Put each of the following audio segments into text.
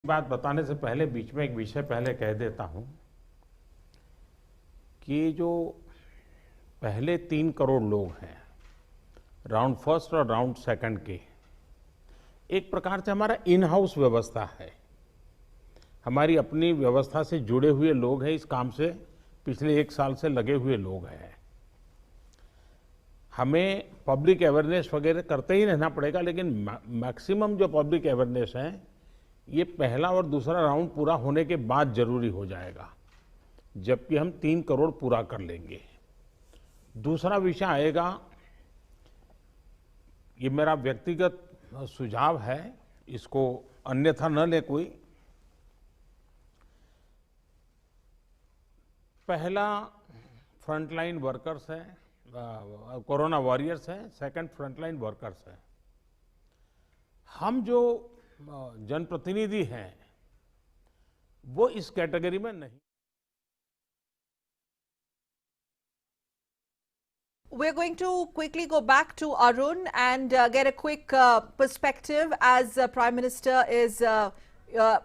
बात बताने से पहले बीच में एक विषय पहले कह देता हूं कि जो पहले 3 करोड़ लोग हैं, राउंड फर्स्ट और राउंड सेकंड के, एक प्रकार से हमारा इन हाउस व्यवस्था है। हमारी अपनी व्यवस्था से जुड़े हुए लोग हैं, इस काम से पिछले 1 साल से लगे हुए लोग हैं। हमें पब्लिक अवेयरनेस वगैरह करते ही रहना पड़ेगा, लेकिन मैक्सिमम जो पब्लिक अवेयरनेस है ये पहला और दूसरा राउंड पूरा होने के बाद जरूरी हो जाएगा, जबकि हम 3 करोड़ पूरा कर लेंगे। दूसरा विषय आएगा, ये मेरा व्यक्तिगत सुझाव है, इसको अन्यथा न ले कोई। पहला फ्रंटलाइन वर्कर्स है, कोरोना वॉरियर्स है, सेकंड फ्रंटलाइन वर्कर्स है। हम जो जनप्रतिनिधि हैं वो इस कैटेगरी में नहीं। We're going to quickly go back to Arun and get a quick perspective as Prime Minister is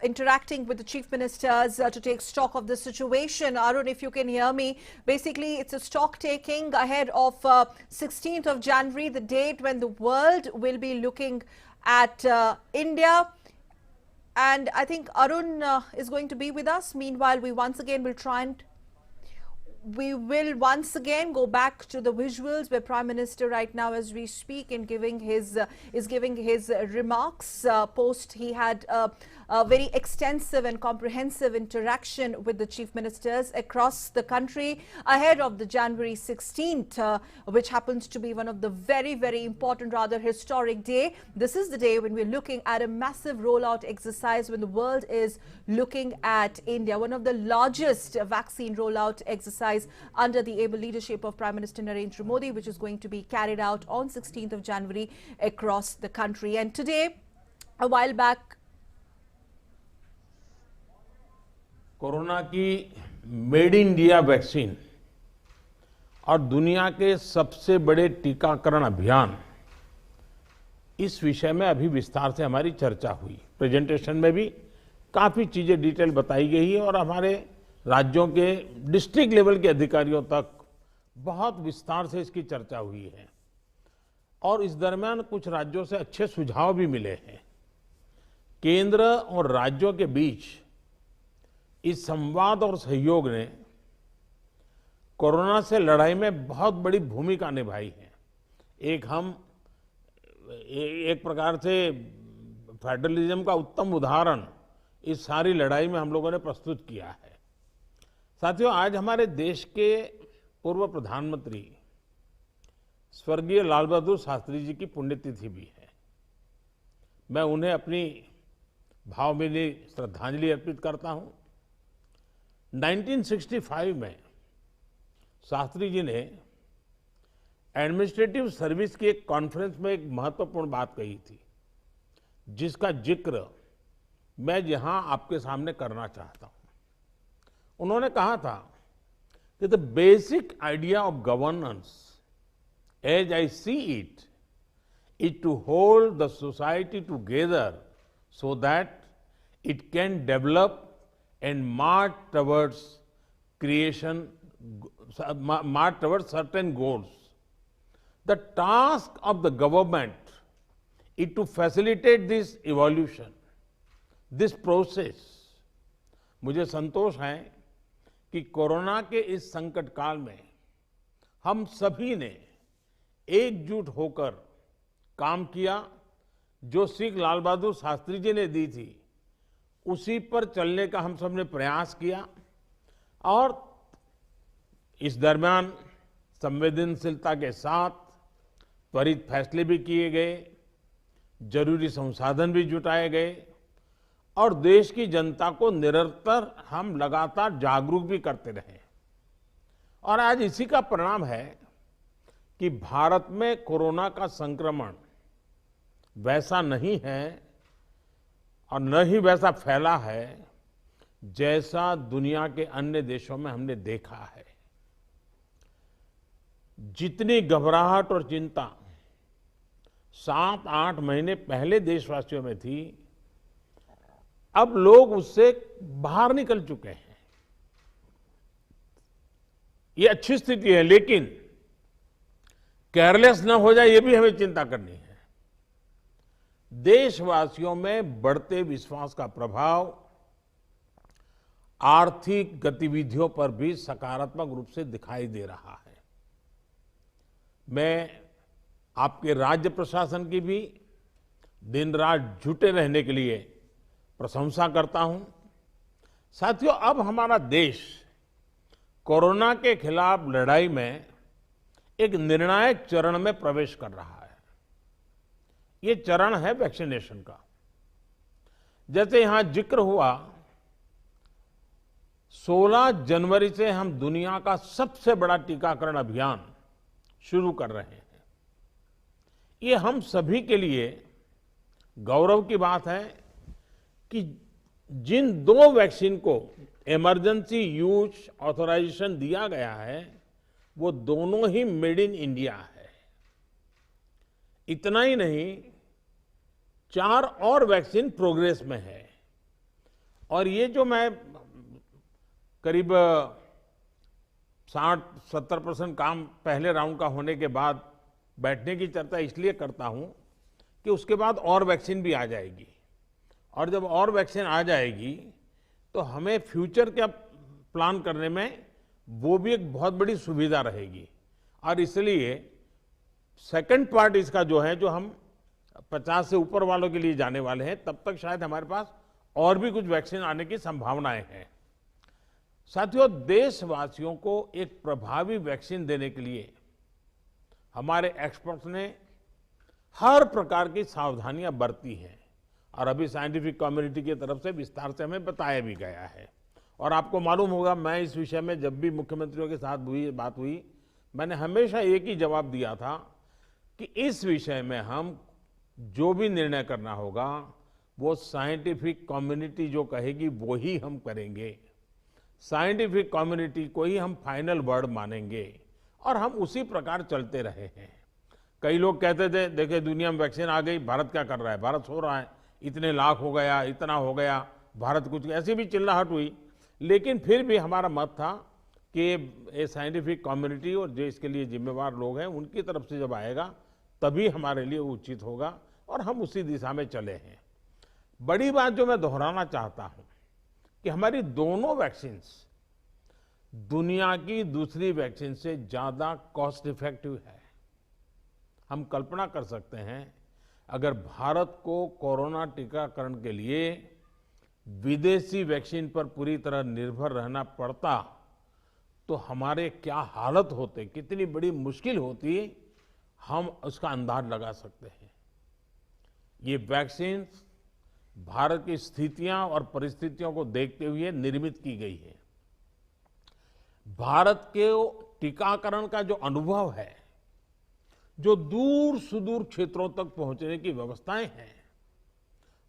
interacting with the chief ministers to take stock of the situation. Arun, if you can hear me, basically it's a stock taking ahead of 16th of January, the date when the world will be looking at India. And I think Arun is going to be with us. Meanwhile, we once again will try and once again go back to the visuals where Prime Minister right now as we speak and giving his remarks post he had a very extensive and comprehensive interaction with the chief ministers across the country ahead of the January 16th, which happens to be one of the very important, rather historic day. This is the day when we're looking at a massive rollout exercise, when the world is looking at India, one of the largest vaccine rollout exercise under the able leadership of Prime Minister Narendra Modi, which is going to be carried out on 16th of January across the country. And today, a while back, corona की made in India vaccine और दुनिया के सबसे बड़े टीकाकरण अभियान, इस विषय में अभी विस्तार से हमारी चर्चा हुई। प्रेजेंटेशन में भी काफी चीजें डिटेल बताई गई है और हमारे राज्यों के डिस्ट्रिक्ट लेवल के अधिकारियों तक बहुत विस्तार से इसकी चर्चा हुई है। और इस दरमियान कुछ राज्यों से अच्छे सुझाव भी मिले हैं। केंद्र और राज्यों के बीच इस संवाद और सहयोग ने कोरोना से लड़ाई में बहुत बड़ी भूमिका निभाई है। एक प्रकार से फेडरलिज्म का उत्तम उदाहरण इस सारी लड़ाई में हम लोगों ने प्रस्तुत किया है। साथियों, आज हमारे देश के पूर्व प्रधानमंत्री स्वर्गीय लाल बहादुर शास्त्री जी की पुण्यतिथि भी है। मैं उन्हें अपनी भावभीनी श्रद्धांजलि अर्पित करता हूं। 1965 में शास्त्री जी ने एडमिनिस्ट्रेटिव सर्विस की एक कॉन्फ्रेंस में एक महत्वपूर्ण बात कही थी, जिसका जिक्र मैं यहां आपके सामने करना चाहता हूं। उन्होंने कहा था कि the basic idea of governance as I see it is to hold the society together so that it can develop and march towards certain goals. The task of the government is to facilitate this evolution, this process. मुझे संतोष है कि corona के इस संकट काल में हम सभी ने एकजुट होकर काम किया। जो सीख लाल बहादुर शास्त्री जी ने दी थी, उसी पर चलने का हम सबने प्रयास किया। और इस दरमियान संवेदनशीलता के साथ त्वरित फैसले भी किए गए, जरूरी संसाधन भी जुटाए गए और देश की जनता को निरंतर हम लगातार जागरूक भी करते रहे। और आज इसी का परिणाम है कि भारत में कोरोना का संक्रमण वैसा नहीं है और न ही वैसा फैला है जैसा दुनिया के अन्य देशों में हमने देखा है। जितनी घबराहट और चिंता 7-8 महीने पहले देशवासियों में थी, अब लोग उससे बाहर निकल चुके हैं। ये अच्छी स्थिति है, लेकिन केयरलेस न हो जाए ये भी हमें चिंता करनी है। देशवासियों में बढ़ते विश्वास का प्रभाव आर्थिक गतिविधियों पर भी सकारात्मक रूप से दिखाई दे रहा है। मैं आपके राज्य प्रशासन की भी दिन रात जुटे रहने के लिए प्रशंसा करता हूं। साथियों, अब हमारा देश कोरोना के खिलाफ लड़ाई में एक निर्णायक चरण में प्रवेश कर रहा है। ये चरण है वैक्सीनेशन का। जैसे यहां जिक्र हुआ, 16 जनवरी से हम दुनिया का सबसे बड़ा टीकाकरण अभियान शुरू कर रहे हैं। ये हम सभी के लिए गौरव की बात है कि जिन 2 वैक्सीन को इमरजेंसी यूज ऑथराइजेशन दिया गया है, वो दोनों ही मेड इन इंडिया है। इतना ही नहीं, 4 और वैक्सीन प्रोग्रेस में है। और ये जो मैं करीब 60-70% काम पहले राउंड का होने के बाद बैठने की चर्चा इसलिए करता हूं कि उसके बाद और वैक्सीन भी आ जाएगी, और जब और वैक्सीन आ जाएगी तो हमें फ्यूचर का प्लान करने में वो भी एक बहुत बड़ी सुविधा रहेगी। और इसलिए सेकंड पार्ट इसका जो है, जो हम 50 से ऊपर वालों के लिए जाने वाले हैं, तब तक शायद हमारे पास और भी कुछ वैक्सीन आने की संभावनाएं हैं। साथियों, देशवासियों को एक प्रभावी वैक्सीन देने के लिए हमारे एक्सपर्ट्स ने हर प्रकार की सावधानियां बरती हैं, और अभी साइंटिफिक कम्युनिटी की तरफ से विस्तार से हमें बताया भी गया है। और आपको मालूम होगा, मैं इस विषय में जब भी मुख्यमंत्रियों के साथ बात हुई, मैंने हमेशा एक ही जवाब दिया था कि इस विषय में हम जो भी निर्णय करना होगा वो साइंटिफिक कम्युनिटी जो कहेगी वो ही हम करेंगे। साइंटिफिक कम्युनिटी को ही हम फाइनल वर्ड मानेंगे, और हम उसी प्रकार चलते रहे हैं। कई लोग कहते थे, देखिए दुनिया में वैक्सीन आ गई, भारत क्या कर रहा है, भारत सो रहा है, इतने लाख हो गया, इतना हो गया, भारत कुछ, ऐसी भी चिल्लाहट हुई। लेकिन फिर भी हमारा मत था कि ये साइंटिफिक कम्युनिटी और जो इसके लिए जिम्मेवार लोग हैं उनकी तरफ से जब आएगा तभी हमारे लिए उचित होगा, और हम उसी दिशा में चले हैं। बड़ी बात जो मैं दोहराना चाहता हूं कि हमारी दोनों वैक्सीन्स दुनिया की दूसरी वैक्सीन से ज्यादा कॉस्ट इफेक्टिव है। हम कल्पना कर सकते हैं, अगर भारत को कोरोना टीकाकरण के लिए विदेशी वैक्सीन पर पूरी तरह निर्भर रहना पड़ता तो हमारे क्या हालत होते, कितनी बड़ी मुश्किल होती, हम उसका अंदाज लगा सकते हैं। ये वैक्सीन भारत की स्थितियां और परिस्थितियों को देखते हुए निर्मित की गई है। भारत के टीकाकरण का जो अनुभव है, जो दूर सुदूर क्षेत्रों तक पहुंचने की व्यवस्थाएं हैं,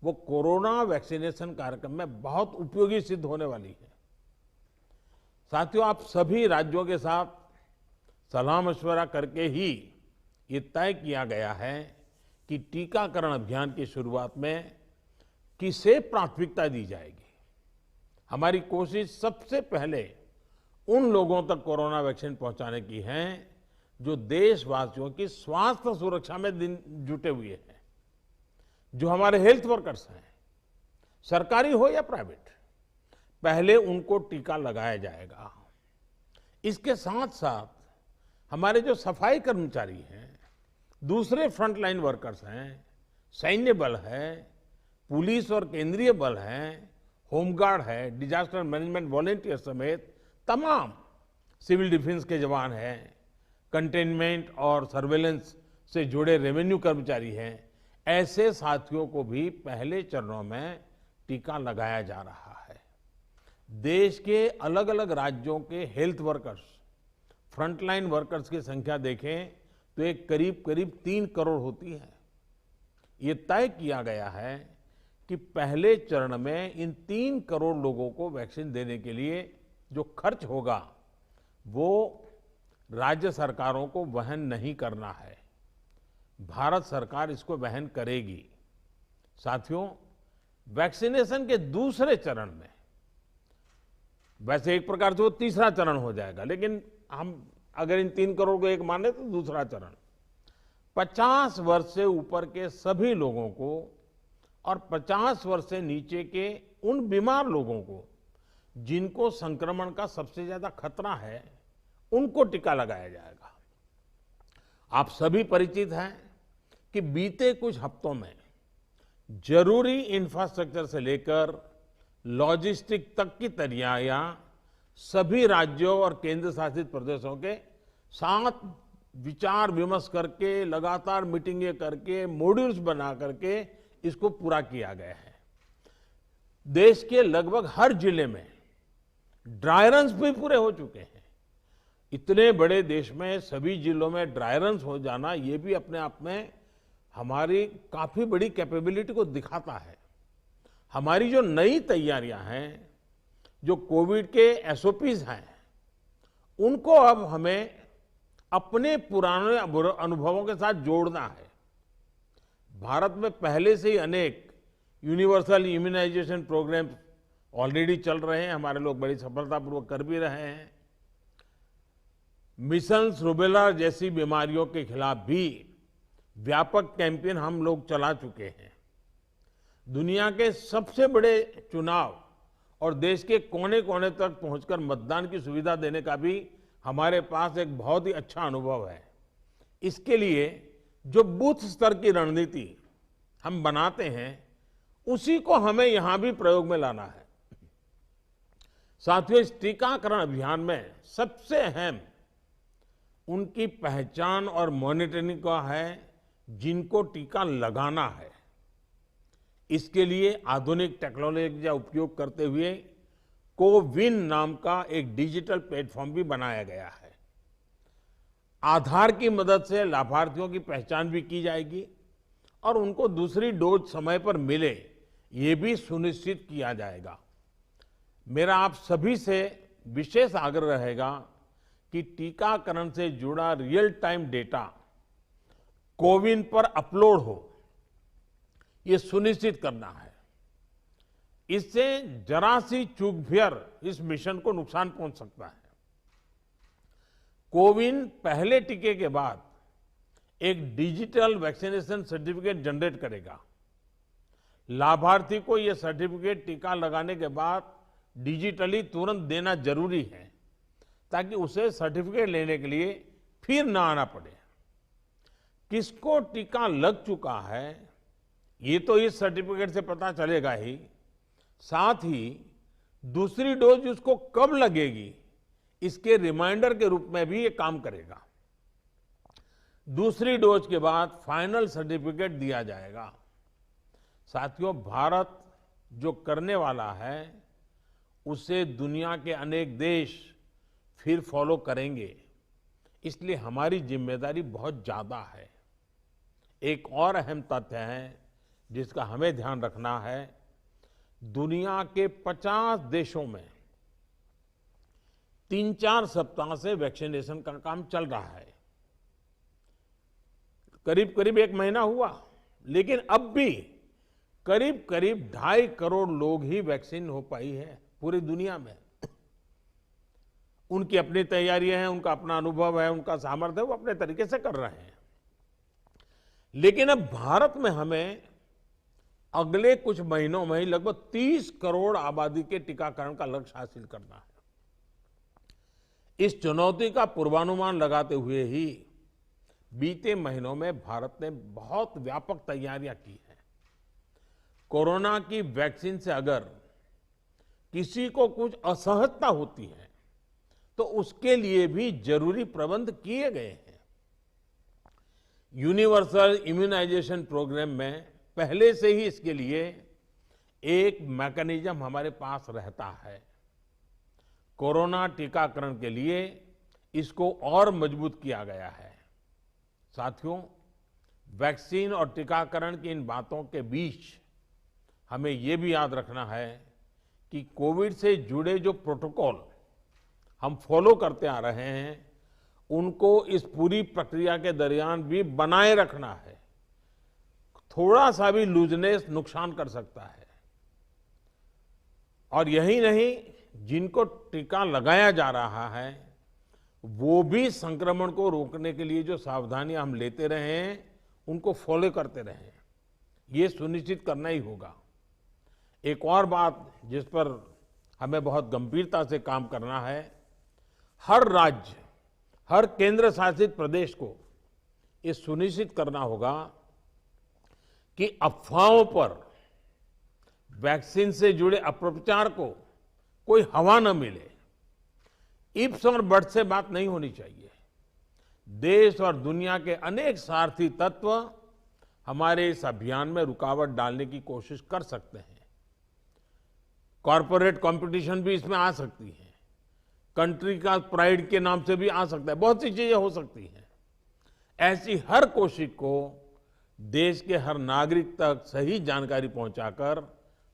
वो कोरोना वैक्सीनेशन कार्यक्रम में बहुत उपयोगी सिद्ध होने वाली है। साथियों, आप सभी राज्यों के साथ सलाह मशवरा करके ही ये तय किया गया है कि टीकाकरण अभियान की शुरुआत में किसे प्राथमिकता दी जाएगी। हमारी कोशिश सबसे पहले उन लोगों तक कोरोना वैक्सीन पहुंचाने की है जो देशवासियों की स्वास्थ्य सुरक्षा में जुटे हुए हैं, जो हमारे हेल्थ वर्कर्स हैं, सरकारी हो या प्राइवेट, पहले उनको टीका लगाया जाएगा। इसके साथ साथ हमारे जो सफाई कर्मचारी हैं, दूसरे फ्रंटलाइन वर्कर्स हैं, सैन्य बल है, पुलिस और केंद्रीय बल हैं, होमगार्ड है, डिजास्टर मैनेजमेंट वॉलेंटियर समेत तमाम सिविल डिफेंस के जवान हैं, कंटेनमेंट और सर्वेलेंस से जुड़े रेवेन्यू कर्मचारी हैं, ऐसे साथियों को भी पहले चरणों में टीका लगाया जा रहा है। देश के अलग अलग राज्यों के हेल्थ वर्कर्स, फ्रंटलाइन वर्कर्स की संख्या देखें तो एक करीब 3 करोड़ होती है। ये तय किया गया है कि पहले चरण में इन 3 करोड़ लोगों को वैक्सीन देने के लिए जो खर्च होगा वो राज्य सरकारों को वहन नहीं करना है, भारत सरकार इसको वहन करेगी। साथियों, वैक्सीनेशन के दूसरे चरण में, वैसे एक प्रकार से वो तीसरा चरण हो जाएगा, लेकिन हम अगर इन 3 करोड़ को एक माने तो दूसरा चरण 50 वर्ष से ऊपर के सभी लोगों को और 50 वर्ष से नीचे के उन बीमार लोगों को जिनको संक्रमण का सबसे ज्यादा खतरा है, उनको टीका लगाया जाएगा। आप सभी परिचित हैं कि बीते कुछ हफ्तों में जरूरी इंफ्रास्ट्रक्चर से लेकर लॉजिस्टिक तक की तैयारियां सभी राज्यों और केंद्र शासित प्रदेशों के साथ विचार विमर्श करके, लगातार मीटिंगें करके, मॉड्यूल्स बना करके इसको पूरा किया गया है। देश के लगभग हर जिले में ड्राई रन्स भी पूरे हो चुके हैं। इतने बड़े देश में सभी जिलों में ड्राई रन्स हो जाना, ये भी अपने आप में हमारी काफी बड़ी कैपेबिलिटी को दिखाता है। हमारी जो नई तैयारियां हैं, जो कोविड के एसओपीज हैं, उनको अब हमें अपने पुराने अनुभवों के साथ जोड़ना है। भारत में पहले से ही अनेक यूनिवर्सल इम्यूनाइजेशन प्रोग्राम ऑलरेडी चल रहे हैं, हमारे लोग बड़ी सफलतापूर्वक कर भी रहे हैं। मिशंस रूबेला जैसी बीमारियों के खिलाफ भी व्यापक कैंपेन हम लोग चला चुके हैं। दुनिया के सबसे बड़े चुनाव और देश के कोने कोने तक पहुंचकर मतदान की सुविधा देने का भी हमारे पास एक बहुत ही अच्छा अनुभव है। इसके लिए जो बूथ स्तर की रणनीति हम बनाते हैं, उसी को हमें यहां भी प्रयोग में लाना है। साथियों, इस टीकाकरण अभियान में सबसे अहम उनकी पहचान और मॉनिटरिंग का है जिनको टीका लगाना है। इसके लिए आधुनिक टेक्नोलॉजी का उपयोग करते हुए कोविन नाम का एक डिजिटल प्लेटफॉर्म भी बनाया गया है। आधार की मदद से लाभार्थियों की पहचान भी की जाएगी और उनको दूसरी डोज समय पर मिले, ये भी सुनिश्चित किया जाएगा। मेरा आप सभी से विशेष आग्रह रहेगा कि टीकाकरण से जुड़ा रियल टाइम डेटा कोविन पर अपलोड हो, ये सुनिश्चित करना है। इससे जरा सी चूक भी इस मिशन को नुकसान पहुंच सकता है। कोविन पहले टीके के बाद एक डिजिटल वैक्सीनेशन सर्टिफिकेट जनरेट करेगा। लाभार्थी को यह सर्टिफिकेट टीका लगाने के बाद डिजिटली तुरंत देना जरूरी है, ताकि उसे सर्टिफिकेट लेने के लिए फिर ना आना पड़े। किसको टीका लग चुका है, ये तो इस सर्टिफिकेट से पता चलेगा ही, साथ ही दूसरी डोज उसको कब लगेगी, इसके रिमाइंडर के रूप में भी ये काम करेगा। दूसरी डोज के बाद फाइनल सर्टिफिकेट दिया जाएगा। साथियों, भारत जो करने वाला है, उसे दुनिया के अनेक देश फिर फॉलो करेंगे। इसलिए हमारी जिम्मेदारी बहुत ज्यादा है। एक और अहम तथ्य है जिसका हमें ध्यान रखना है। दुनिया के 50 देशों में 3-4 सप्ताह से वैक्सीनेशन का काम चल रहा है। करीब करीब 1 महीना हुआ, लेकिन अब भी करीब करीब 2.5 करोड़ लोग ही वैक्सीन हो पाई है पूरी दुनिया में। उनकी अपनी तैयारियां हैं, उनका अपना अनुभव है, उनका सामर्थ्य है, वो अपने तरीके से कर रहे हैं। लेकिन अब भारत में हमें अगले कुछ महीनों में ही लगभग 30 करोड़ आबादी के टीकाकरण का लक्ष्य हासिल करना है। इस चुनौती का पूर्वानुमान लगाते हुए ही बीते महीनों में भारत ने बहुत व्यापक तैयारियां की हैं। कोरोना की वैक्सीन से अगर किसी को कुछ असहजता होती है, तो उसके लिए भी जरूरी प्रबंध किए गए हैं। यूनिवर्सल इम्यूनाइजेशन प्रोग्राम में पहले से ही इसके लिए एक मैकेनिज्म हमारे पास रहता है। कोरोना टीकाकरण के लिए इसको और मजबूत किया गया है। साथियों, वैक्सीन और टीकाकरण की इन बातों के बीच हमें ये भी याद रखना है कि कोविड से जुड़े जो प्रोटोकॉल हम फॉलो करते आ रहे हैं, उनको इस पूरी प्रक्रिया के दरमियान भी बनाए रखना है। थोड़ा सा भी लूजनेस नुकसान कर सकता है। और यही नहीं, जिनको टीका लगाया जा रहा है वो भी संक्रमण को रोकने के लिए जो सावधानियां हम लेते रहे हैं उनको फॉलो करते रहे। ये सुनिश्चित करना ही होगा। एक और बात जिस पर हमें बहुत गंभीरता से काम करना है, हर राज्य, हर केंद्र शासित प्रदेश को ये सुनिश्चित करना होगा कि अफवाहों पर, वैक्सीन से जुड़े अपप्रचार को कोई हवा न मिले। इफ्स और बट्स से बात नहीं होनी चाहिए। देश और दुनिया के अनेक स्वार्थी तत्व हमारे इस अभियान में रुकावट डालने की कोशिश कर सकते हैं। कॉरपोरेट कंपटीशन भी इसमें आ सकती है, कंट्री का प्राइड के नाम से भी आ सकता है, बहुत सी चीजें हो सकती हैं। ऐसी हर कोशिश को देश के हर नागरिक तक सही जानकारी पहुंचाकर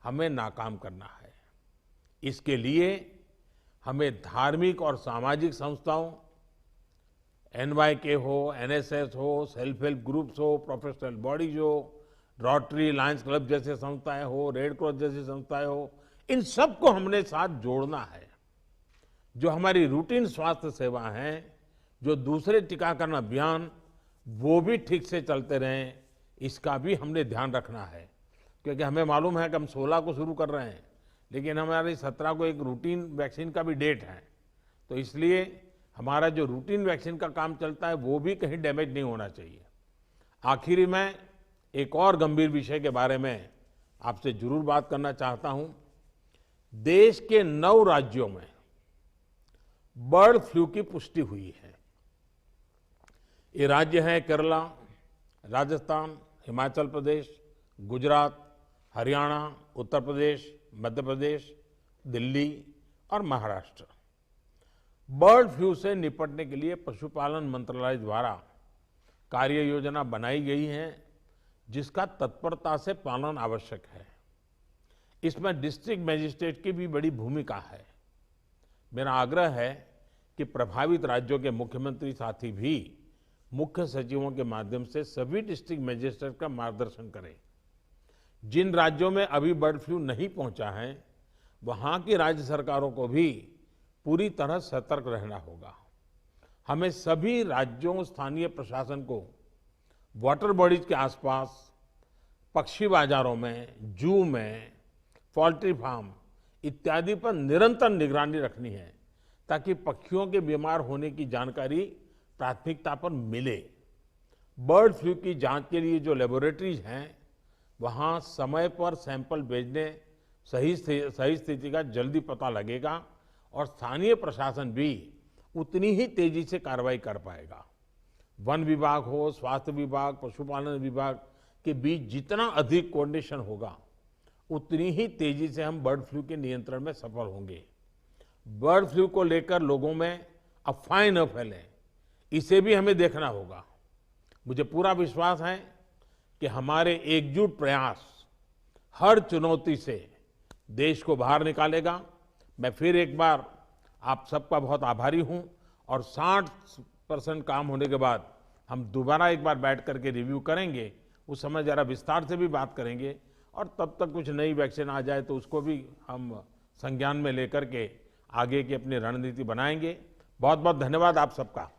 हमें नाकाम करना है। इसके लिए हमें धार्मिक और सामाजिक संस्थाओं, NYK हो, NSS हो, सेल्फ हेल्प ग्रुप्स हो, प्रोफेशनल बॉडीज हो, रोटरी, लायंस क्लब जैसे संस्थाएं हो, रेड क्रॉस जैसी संस्थाएं हो, इन सबको हमने साथ जोड़ना है। जो हमारी रूटीन स्वास्थ्य सेवा है, जो दूसरे टीकाकरण अभियान, वो भी ठीक से चलते रहें, इसका भी हमने ध्यान रखना है। क्योंकि हमें मालूम है कि हम 16 को शुरू कर रहे हैं, लेकिन हमारी 17 को एक रूटीन वैक्सीन का भी डेट है। तो इसलिए हमारा जो रूटीन वैक्सीन का काम चलता है वो भी कहीं डैमेज नहीं होना चाहिए। आखिरी में एक और गंभीर विषय के बारे में आपसे जरूर बात करना चाहता हूं। देश के 9 राज्यों में बर्ड फ्लू की पुष्टि हुई है। ये राज्य हैं केरला, राजस्थान, हिमाचल प्रदेश, गुजरात, हरियाणा, उत्तर प्रदेश, मध्य प्रदेश, दिल्ली और महाराष्ट्र। बर्ड फ्लू से निपटने के लिए पशुपालन मंत्रालय द्वारा कार्य योजना बनाई गई है, जिसका तत्परता से पालन आवश्यक है। इसमें डिस्ट्रिक्ट मजिस्ट्रेट की भी बड़ी भूमिका है। मेरा आग्रह है कि प्रभावित राज्यों के मुख्यमंत्री साथी भी मुख्य सचिवों के माध्यम से सभी डिस्ट्रिक्ट मजिस्ट्रेट का मार्गदर्शन करें। जिन राज्यों में अभी बर्ड फ्लू नहीं पहुंचा है, वहां की राज्य सरकारों को भी पूरी तरह सतर्क रहना होगा। हमें सभी राज्यों, स्थानीय प्रशासन को वाटर बॉडीज के आसपास, पक्षी बाजारों में, जू में, पोल्ट्री फार्म इत्यादि पर निरंतर निगरानी रखनी है, ताकि पक्षियों के बीमार होने की जानकारी प्राथमिकता पर मिले। बर्ड फ्लू की जांच के लिए जो लेबोरेटरीज हैं, वहां समय पर सैंपल भेजने सही स्थिति का जल्दी पता लगेगा और स्थानीय प्रशासन भी उतनी ही तेजी से कार्रवाई कर पाएगा। वन विभाग हो, स्वास्थ्य विभाग, पशुपालन विभाग के बीच जितना अधिक कोऑर्डिनेशन होगा, उतनी ही तेजी से हम बर्ड फ्लू के नियंत्रण में सफल होंगे। बर्ड फ्लू को लेकर लोगों में अफवाहें न फैलें, इसे भी हमें देखना होगा। मुझे पूरा विश्वास है कि हमारे एकजुट प्रयास हर चुनौती से देश को बाहर निकालेगा। मैं फिर एक बार आप सबका बहुत आभारी हूं और 60% काम होने के बाद हम दोबारा एक बार बैठ करके रिव्यू करेंगे। उस समय जरा विस्तार से भी बात करेंगे और तब तक कुछ नई वैक्सीन आ जाए तो उसको भी हम संज्ञान में लेकर के आगे की अपनी रणनीति बनाएंगे। बहुत बहुत धन्यवाद आप सबका।